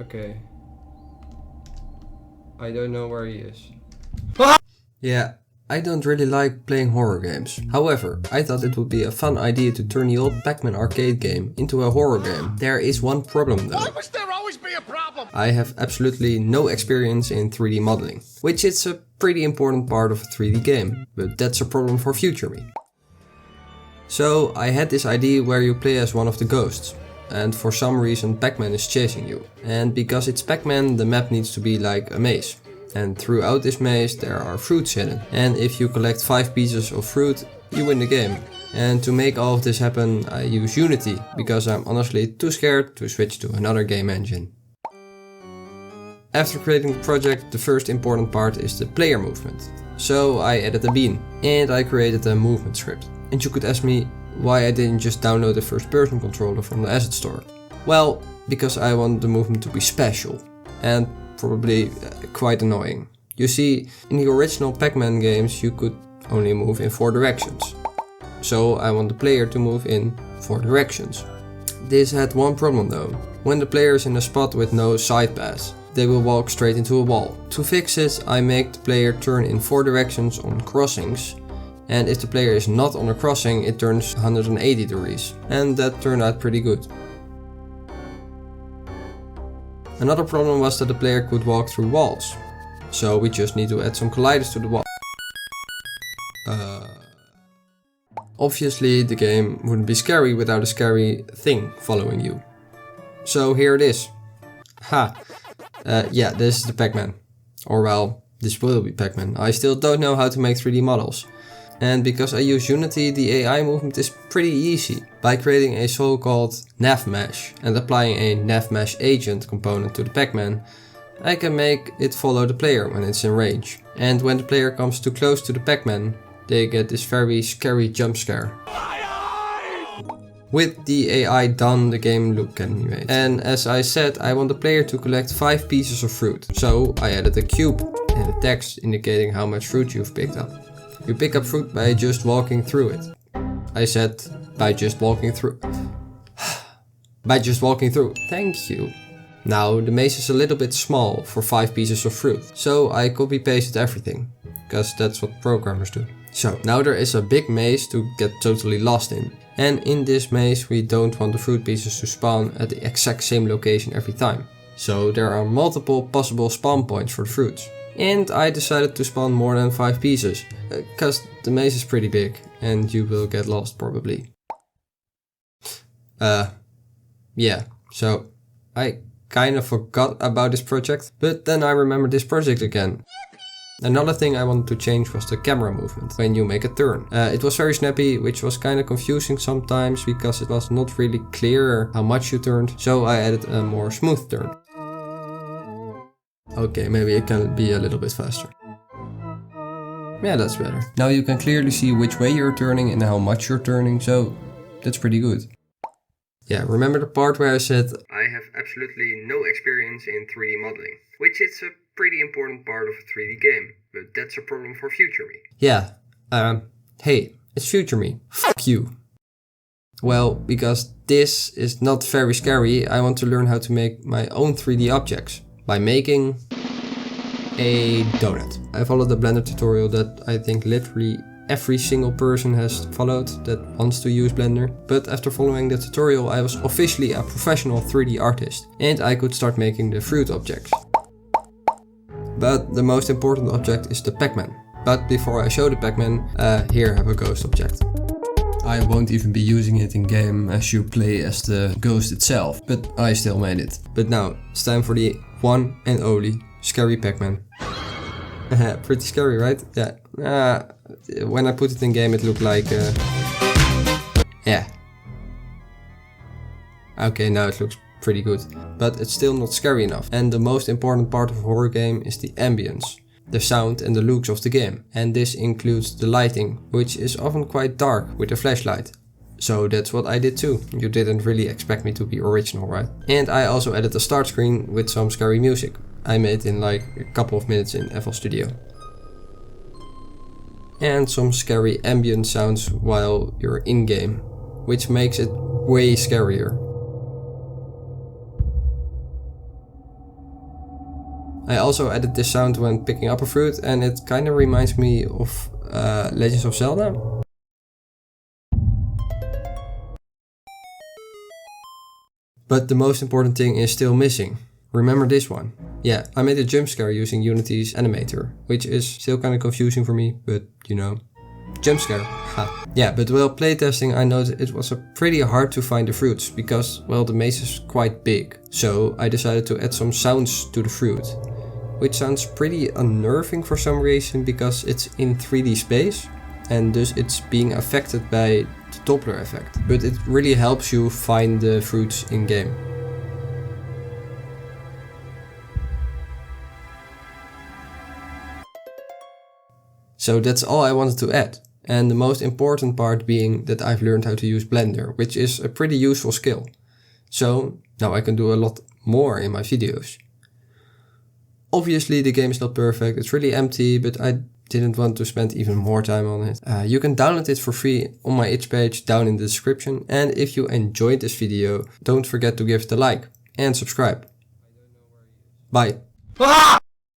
Okay. I don't know where he is. Yeah, I don't really like playing horror games. However, I thought it would be a fun idea to turn the old Pac-Man arcade game into a horror game. There is one problem though. Why must there always be a problem? I have absolutely no experience in 3D modeling, which is a pretty important part of a 3D game, but that's a problem for future me. So I had this idea where you play as one of the ghosts, and for some reason Pac-Man is chasing you. And because it's Pac-Man, the map needs to be like a maze. And throughout this maze there are fruits hidden. And if you collect 5 pieces of fruit, you win the game. And to make all of this happen, I use Unity, because I'm honestly too scared to switch to another game engine. After creating the project, the first important part is the player movement. So I added a bean, and I created a movement script. And you could ask me why I didn't just download the first person controller from the asset store. Well, because I want the movement to be special. And probably quite annoying. You see, in the original Pac-Man games you could only move in 4 directions. So I want the player to move in 4 directions. This had one problem though. When the player is in a spot with no side paths, they will walk straight into a wall. To fix this, I make the player turn in 4 directions on crossings. And if the player is not on a crossing, it turns 180 degrees. And that turned out pretty good. Another problem was that the player could walk through walls. So we just need to add some colliders to the wall. Obviously the game wouldn't be scary without a scary thing following you. So here it is. Ha! Yeah, this is the Pac-Man. Or well, this will be Pac-Man. I still don't know how to make 3D models. And because I use Unity, the AI movement is pretty easy. By creating a so-called nav mesh and applying a nav mesh agent component to the Pac-Man, I can make it follow the player when it's in range. And when the player comes too close to the Pac-Man, they get this very scary jump scare. With the AI done, the game loop can be made. And as I said, I want the player to collect 5 pieces of fruit. So I added a cube and a text indicating how much fruit you've picked up. You pick up fruit by just walking through it. I said by just walking through. By just walking through. Thank you. Now the maze is a little bit small for 5 pieces of fruit. So I copy pasted everything. Because that's what programmers do. So now there is a big maze to get totally lost in. And in this maze we don't want the fruit pieces to spawn at the exact same location every time. So there are multiple possible spawn points for the fruits. And I decided to spawn more than 5 pieces, cause the maze is pretty big and you will get lost probably. Yeah, so I kind of forgot about this project, but then I remembered this project again. Another thing I wanted to change was the camera movement when you make a turn. It was very snappy, which was kind of confusing sometimes because it was not really clear how much you turned, so I added a more smooth turn. Okay, maybe it can be a little bit faster. Yeah, that's better. Now you can clearly see which way you're turning and how much you're turning, so that's pretty good. Yeah, remember the part where I said I have absolutely no experience in 3D modeling, which is a pretty important part of a 3D game, but that's a problem for future me. Yeah, hey, it's future me. Fuck you. Well, because this is not very scary, I want to learn how to make my own 3D objects. By making a donut. I followed the Blender tutorial that I think literally every single person has followed that wants to use Blender. But after following the tutorial I was officially a professional 3D artist and I could start making the fruit objects. But the most important object is the Pac-Man. But before I show the Pac-Man, here I have a ghost object. I won't even be using it in game as you play as the ghost itself, but I still made it. But now it's time for the one and only scary Pac-Man. Pretty scary, right? Yeah. When I put it in game it looked like yeah. Okay, now it looks pretty good. But it's still not scary enough. And the most important part of a horror game is the ambience. The sound and the looks of the game. And this includes the lighting, which is often quite dark with a flashlight. So that's what I did too. You didn't really expect me to be original, right? And I also added a start screen with some scary music. I made in like a couple of minutes in FL Studio. And some scary ambient sounds while you're in game, which makes it way scarier. I also added this sound when picking up a fruit, and it kind of reminds me of Legends of Zelda. But the most important thing is still missing. Remember this one? Yeah, I made a jump scare using Unity's animator, which is still kind of confusing for me, but you know, jump scare. Ha. Yeah, but while playtesting I noticed it was pretty hard to find the fruits because, well, the maze is quite big. So I decided to add some sounds to the fruit, which sounds pretty unnerving for some reason because it's in 3D space and thus it's being affected by the Doppler effect. But it really helps you find the fruits in game. So that's all I wanted to add. And the most important part being that I've learned how to use Blender, which is a pretty useful skill. So now I can do a lot more in my videos. Obviously the game is not perfect, it's really empty, but I didn't want to spend even more time on it. You can download it for free on my itch page down in the description. And if you enjoyed this video, don't forget to give it a like and subscribe. Bye.